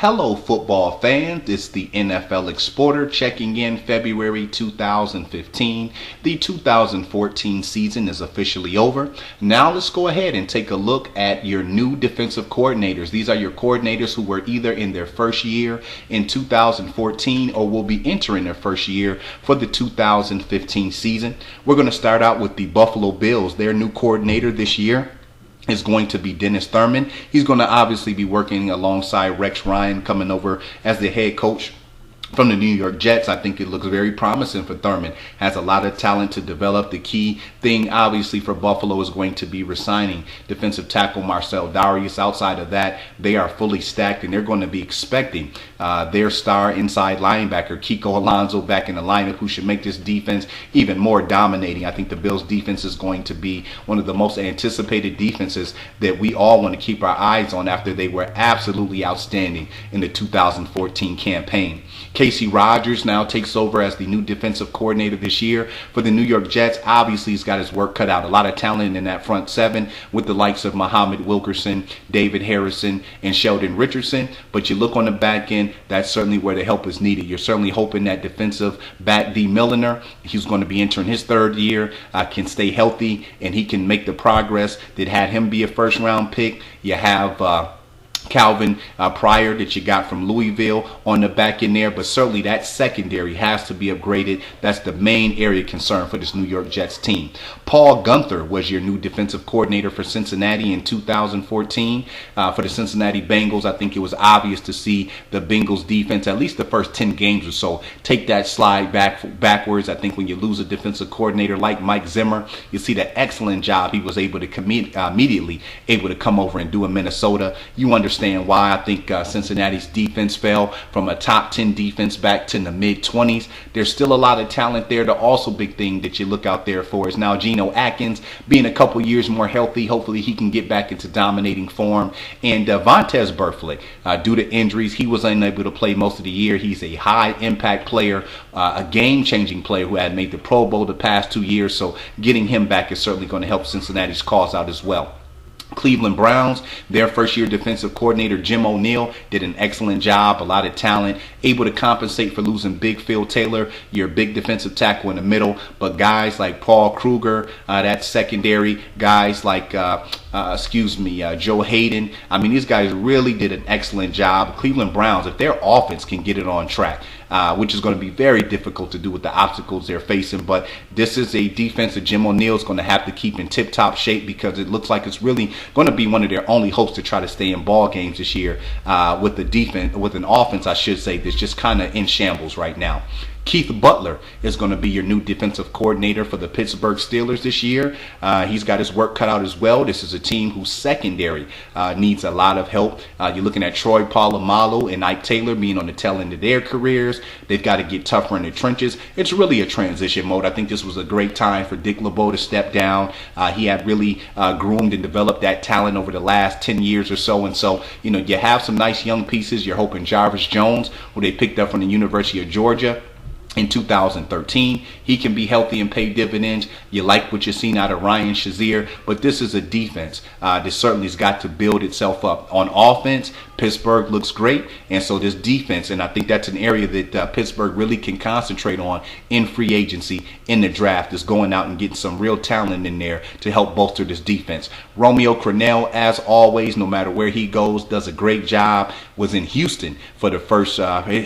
Hello, football fans. It's the NFL Exporter checking in February 2015. The 2014 season is officially over. Now let's go ahead and take a look at your new defensive coordinators. These are your coordinators who were either in their first year in 2014 or will be entering their first year for the 2015 season. We're going to start out with the Buffalo Bills. Their new coordinator this year is going to be Dennis Thurman. He's going to obviously be working alongside Rex Ryan coming over as the head coach from the New York Jets. I think it looks very promising for Thurman. Has a lot of talent to develop. The key thing, obviously, for Buffalo is going to be resigning defensive tackle Marcel Darius. Outside of that, they are fully stacked, and they're going to be expecting their star inside linebacker, Kiko Alonso, back in the lineup, who should make this defense even more dominating. I think the Bills' defense is going to be one of the most anticipated defenses that we all want to keep our eyes on after they were absolutely outstanding in the 2014 campaign. Casey Rogers now takes over as the new defensive coordinator this year for the New York Jets. Obviously, he's got his work cut out. A lot of talent in that front seven with the likes of Muhammad Wilkerson, David Harrison, and Sheldon Richardson. But you look on the back end, that's certainly where the help is needed. You're certainly hoping that defensive back D. Milliner, he's going to be entering his third year, can stay healthy, and he can make the progress that had him be a first-round pick. You have Calvin Pryor that you got from Louisville on the back end there, but certainly that secondary has to be upgraded. That's the main area of concern for this New York Jets team. Paul Guenther was your new defensive coordinator for Cincinnati in 2014. For the Cincinnati Bengals, I think it was obvious to see the Bengals defense, at least the first 10 games or so, take that slide backwards. I think when you lose a defensive coordinator like Mike Zimmer, you see the excellent job he was able to immediately able to come over and do in Minnesota. You understand why I think Cincinnati's defense fell from a top 10 defense back to the mid-20s. There's still a lot of talent there. The also big thing that you look out there for is now Geno Atkins being a couple years more healthy. Hopefully he can get back into dominating form. And Vontaze Burfict, due to injuries, he was unable to play most of the year. He's a high-impact player, a game-changing player who had made the Pro Bowl the past 2 years. So getting him back is certainly going to help Cincinnati's cause out as well. Cleveland Browns, their first-year defensive coordinator, Jim O'Neill, did an excellent job, a lot of talent, able to compensate for losing Big Phil Taylor, your big defensive tackle in the middle. But guys like Paul Kruger, that secondary, guys like, Joe Hayden, I mean, these guys really did an excellent job. Cleveland Browns, if their offense can get it on track, which is going to be very difficult to do with the obstacles they're facing. But this is a defense that Jim O'Neill is going to have to keep in tip-top shape, because it looks like it's really going to be one of their only hopes to try to stay in ball games this year with the defense, with an offense, I should say, that's just kind of in shambles right now. Keith Butler is going to be your new defensive coordinator for the Pittsburgh Steelers this year. He's got his work cut out as well. This is a team whose secondary needs a lot of help. You're looking at Troy Polamalu and Ike Taylor being on the tail end of their careers. They've got to get tougher in the trenches. It's really a transition mode. I think this was a great time for Dick LeBeau to step down. He had really groomed and developed that talent over the last 10 years or so. And so, you know, you have some nice young pieces. You're hoping Jarvis Jones, who they picked up from the University of Georgia in 2013, he can be healthy and pay dividends. You like what you're seeing out of Ryan Shazier, but this is a defense that certainly has got to build itself up. On offense, Pittsburgh looks great, and so this defense, and I think that's an area that Pittsburgh really can concentrate on in free agency, in the draft, is going out and getting some real talent in there to help bolster this defense. Romeo Crennel, as always, no matter where he goes, does a great job. Was in Houston for the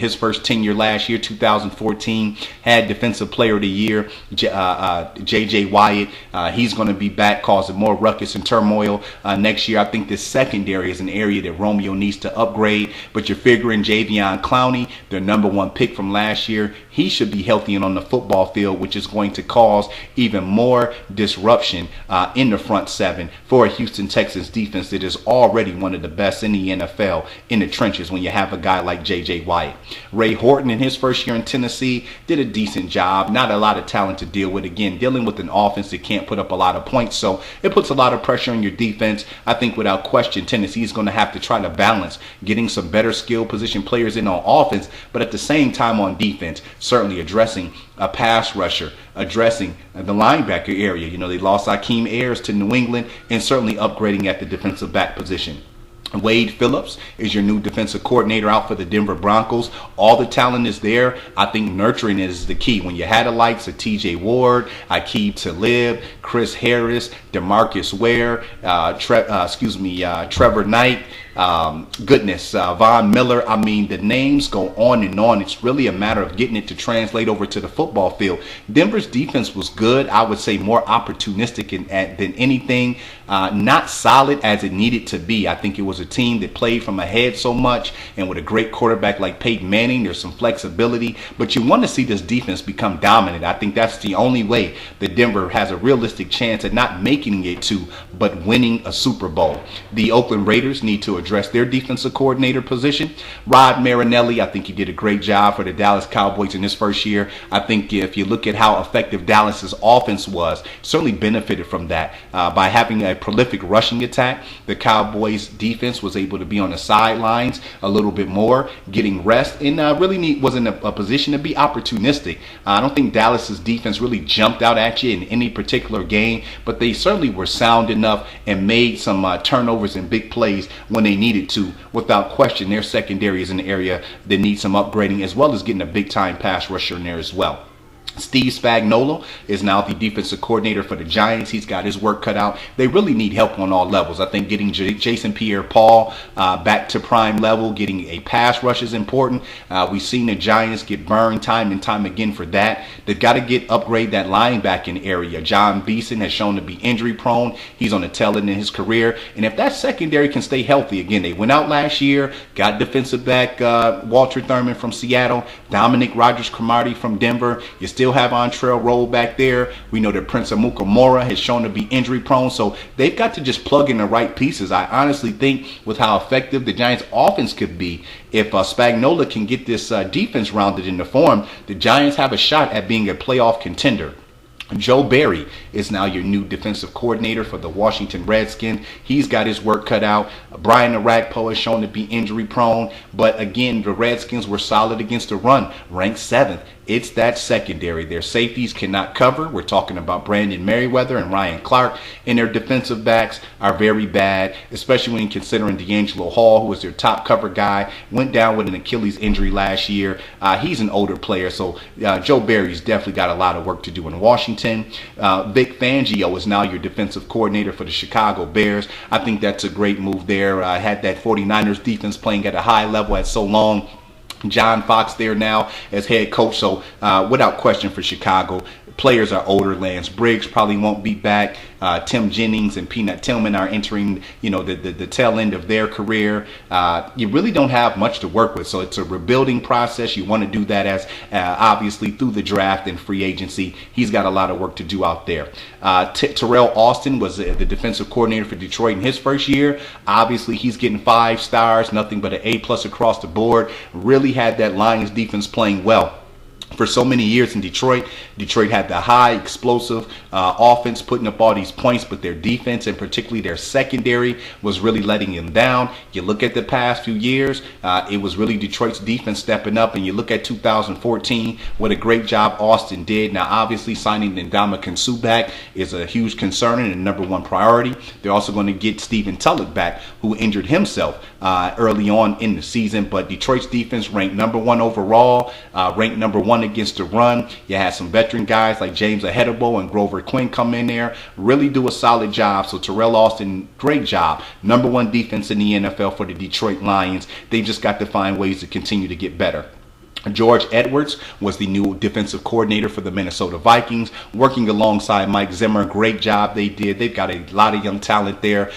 his first tenure last year, 2014. Had Defensive Player of the Year. J.J. Wyatt, he's going to be back, causing more ruckus and turmoil next year. I think this secondary is an area that Romeo needs to upgrade. But you're figuring Jadeveon Clowney, their #1 pick from last year, he should be healthy and on the football field, which is going to cause even more disruption in the front seven for a Houston Texans defense that is already one of the best in the NFL in the trenches when you have a guy like J.J. Wyatt. Ray Horton, in his first year in Tennessee, did a decent job. Not a lot of talent to deal with. Again, dealing with an offense that can't put up a lot of points, so it puts a lot of pressure on your defense. I think without question, Tennessee is going to have to try to balance getting some better skill position players in on offense, but at the same time on defense, certainly addressing a pass rusher, addressing the linebacker area. You know, they lost Akeem Ayers to New England, and certainly upgrading at the defensive back position. Wade Phillips is your new defensive coordinator out for the Denver Broncos. All the talent is there. I think nurturing is the key. When you had the likes of TJ Ward, Aqib Talib, Chris Harris, DeMarcus Ware, Trevor Knight, Von Miller. I mean, the names go on and on. It's really a matter of getting it to translate over to the football field. Denver's defense was good. I would say more opportunistic than anything. Not solid as it needed to be. I think it was a team that played from ahead so much, and with a great quarterback like Peyton Manning, there's some flexibility. But you want to see this defense become dominant. I think that's the only way that Denver has a realistic chance at not making it to, but winning a Super Bowl. The Oakland Raiders need to address their defensive coordinator position. Rod Marinelli, I think he did a great job for the Dallas Cowboys in his first year. I think if you look at how effective Dallas's offense was, certainly benefited from that. By having a prolific rushing attack, the Cowboys defense was able to be on the sidelines a little bit more, getting rest, and really was in a position to be opportunistic. I don't think Dallas's defense really jumped out at you in any particular game, but they certainly were sound enough and made some turnovers and big plays when they needed to. Without question, their secondary is an area that needs some upgrading, as well as getting a big-time pass rusher in there as well. Steve Spagnuolo is now the defensive coordinator for the Giants. He's got his work cut out. They really need help on all levels. I think getting Jason Pierre-Paul back to prime level, getting a pass rush is important. We've seen the Giants get burned time and time again for that. They've got to upgrade that linebacking area. John Beeson has shown to be injury prone. He's on the tail end of his career. And if that secondary can stay healthy, again, they went out last year, got defensive back Walter Thurman from Seattle, Dominic Rodgers-Cromartie from Denver. You still have Antrell Roll back there. We know that Prince Amukamara has shown to be injury prone, so they've got to just plug in the right pieces. I honestly think with how effective the Giants offense could be, if Spagnuolo can get this defense rounded into form, the Giants have a shot at being a playoff contender. Joe Barry is now your new defensive coordinator for the Washington Redskins. He's got his work cut out. Brian Orakpo is shown to be injury prone, but again, the Redskins were solid against the run, ranked 7th. It's that secondary. Their safeties cannot cover. We're talking about Brandon Merriweather and Ryan Clark, and their defensive backs are very bad, especially when considering D'Angelo Hall, who was their top cover guy, went down with an Achilles injury last year. He's an older player, so Joe Barry's definitely got a lot of work to do in Washington. Vic Fangio is now your defensive coordinator for the Chicago Bears. I think that's a great move there. Had that 49ers defense playing at a high level at so long. John Fox there now as head coach, so without question for Chicago. Players are older. Lance Briggs probably won't be back. Tim Jennings and Peanut Tillman are entering, the tail end of their career. You really don't have much to work with, so it's a rebuilding process. You want to do that as obviously through the draft and free agency. He's got a lot of work to do out there. Terrell Austin was the defensive coordinator for Detroit in his first year. Obviously, he's getting 5 stars, nothing but an A+ across the board. Really had that Lions defense playing well. For so many years in Detroit had the high explosive offense putting up all these points, but their defense and particularly their secondary was really letting them down. You look at the past few years, it was really Detroit's defense stepping up, and you look at 2014, what a great job Austin did. Now obviously signing Ndamukong Suh back is a huge concern and a #1 priority. They're also going to get Stephen Tulloch back, who injured himself early on in the season, but Detroit's defense ranked #1 overall, ranked #1 against the run. You had some veteran guys like James Ahedebo and Grover Quinn come in there, really do a solid job. So Terrell Austin, great job. #1 defense in the NFL for the Detroit Lions. They've just got to find ways to continue to get better. George Edwards was the new defensive coordinator for the Minnesota Vikings, working alongside Mike Zimmer. Great job they did. They've got a lot of young talent there.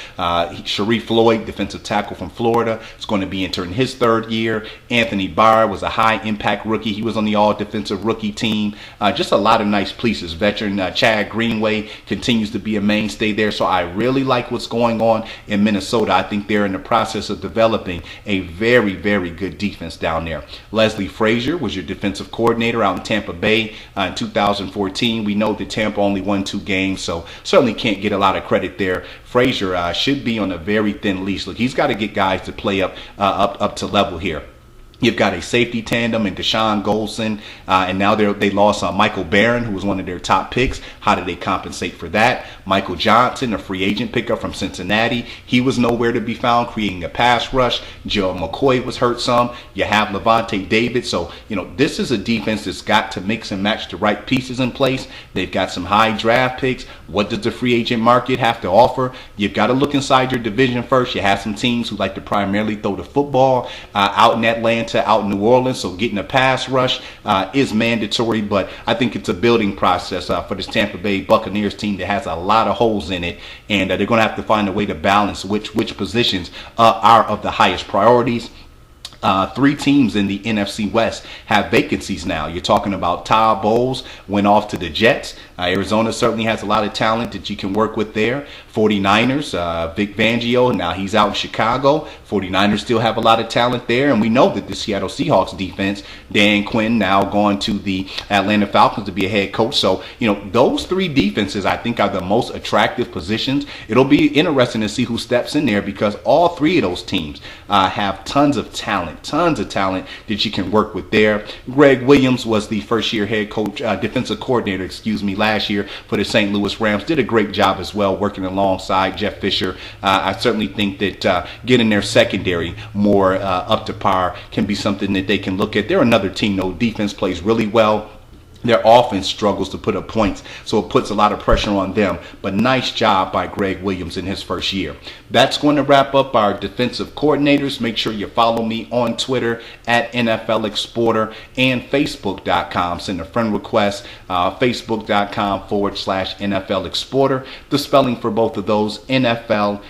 Sharif Floyd, defensive tackle from Florida, is going to be entering his 3rd year. Anthony Barr was a high-impact rookie. He was on the all-defensive rookie team. Just a lot of nice pieces. Veteran Chad Greenway continues to be a mainstay there. So I really like what's going on in Minnesota. I think they're in the process of developing a very, very good defense down there. Leslie Frazier was your defensive coordinator out in Tampa Bay in 2014. We know that Tampa only won 2 games, so certainly can't get a lot of credit there. Frazier should be on a very thin leash. Look, he's got to get guys to play up to level here. You've got a safety tandem in Deshaun Goldson, and now they lost Michael Barron, who was one of their top picks. How did they compensate for that? Michael Johnson, a free agent pickup from Cincinnati, he was nowhere to be found, creating a pass rush. Joe McCoy was hurt some. You have Levante David. So, this is a defense that's got to mix and match the right pieces in place. They've got some high draft picks. What does the free agent market have to offer? You've got to look inside your division first. You have some teams who like to primarily throw the football out in Atlanta, out in New Orleans, so getting a pass rush is mandatory, but I think it's a building process for this Tampa Bay Buccaneers team that has a lot of holes in it, and they're going to have to find a way to balance which positions are of the highest priorities. 3 teams in the NFC West have vacancies now. You're talking about Todd Bowles went off to the Jets. Arizona certainly has a lot of talent that you can work with there. 49ers, Vic Fangio, now he's out in Chicago. 49ers still have a lot of talent there, and we know that the Seattle Seahawks defense, Dan Quinn now going to the Atlanta Falcons to be a head coach. So, those 3 defenses I think are the most attractive positions. It'll be interesting to see who steps in there because all 3 of those teams have tons of talent that you can work with there. Greg Williams was the first-year head coach, defensive coordinator, last year for the St. Louis Rams. Did a great job as well working alongside Jeff Fisher. I certainly think that getting their secondary more up to par can be something that they can look at. They're another team, though. Defense plays really well. Their offense struggles to put up points, so it puts a lot of pressure on them. But nice job by Greg Williams in his first year. That's going to wrap up our defensive coordinators. Make sure you follow me on Twitter at NFLExporter and Facebook.com. Send a friend request, Facebook.com/NFLExporter. The spelling for both of those, NFLExporter.